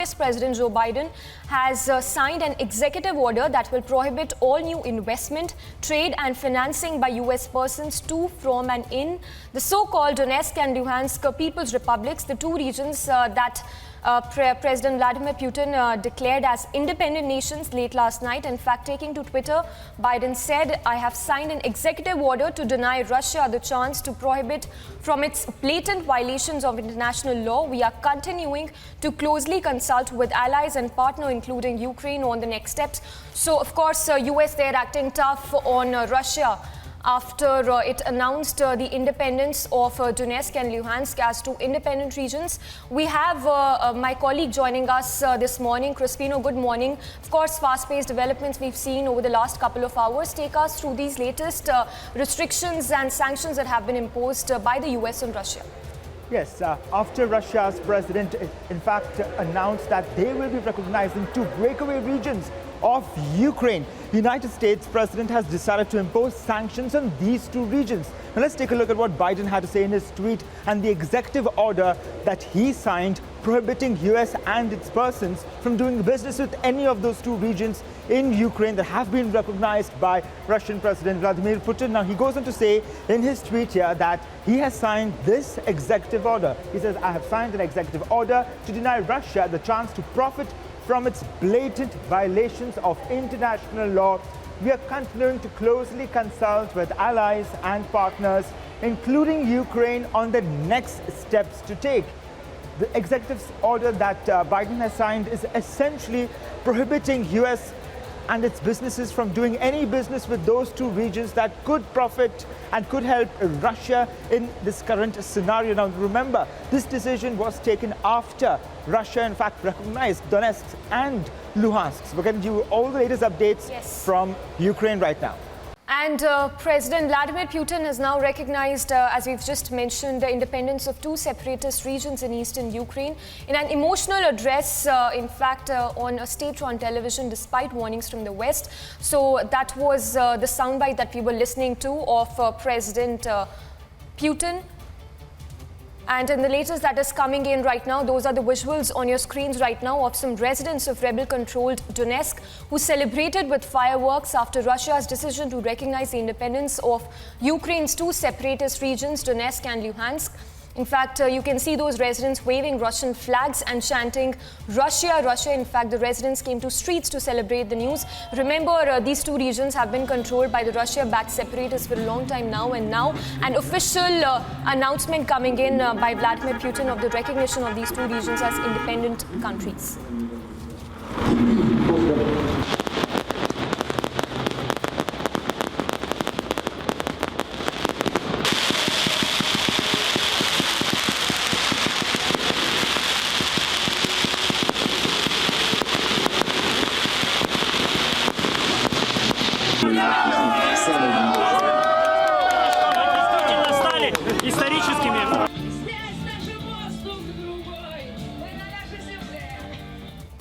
US President Joe Biden has signed an executive order that will prohibit all new investment, trade and financing by US persons to, from and in the so-called Donetsk and Luhansk People's Republics, the two regions that President Vladimir Putin declared as independent nations late last night. In fact, taking to Twitter, Biden said, "I have signed an executive order to deny Russia the chance to prohibit from its blatant violations of international law. We are continuing to closely consult with allies and partners, including Ukraine, on the next steps." So, of course, US, they're acting tough on Russia after it announced the independence of Donetsk and Luhansk as two independent regions. We have my colleague joining us this morning. Crispino, good morning. Of course, fast-paced developments we've seen over the last couple of hours. Take us through these latest restrictions and sanctions that have been imposed by the US on Russia. Yes, after Russia's president, in fact, announced that they will be recognizing two breakaway regions of Ukraine, the United States president has decided to impose sanctions on these two regions. Now let's take a look at what Biden had to say in his tweet and the executive order that he signed prohibiting US and its persons from doing business with any of those two regions in Ukraine that have been recognized by Russian President Vladimir Putin. Now he goes on to say in his tweet here that he has signed this executive order. He says, "I have signed an executive order to deny Russia the chance to profit from its blatant violations of international law. We are continuing to closely consult with allies and partners, including Ukraine, on the next steps to take." The executive order that Biden has signed is essentially prohibiting US and its businesses from doing any business with those two regions that could profit and could help Russia in this current scenario. Now remember, this decision was taken after Russia in fact recognized Donetsk and Luhansk. So we're going to give you all the latest updates from Ukraine right now. And President Vladimir Putin has now recognized, as we've just mentioned, the independence of two separatist regions in eastern Ukraine in an emotional address, in fact, on a state-run television, despite warnings from the West. So that was the soundbite that we were listening to of President Putin. And in the latest that is coming in right now, those are the visuals on your screens right now of some residents of rebel-controlled Donetsk who celebrated with fireworks after Russia's decision to recognize the independence of Ukraine's two separatist regions, Donetsk and Luhansk. In fact, you can see those residents waving Russian flags and chanting, "Russia, Russia." In fact, the residents came to streets to celebrate the news. Remember, these two regions have been controlled by the Russia-backed separatists for a long time now. And now, an official announcement coming in by Vladimir Putin of the recognition of these two regions as independent countries. Стали историческими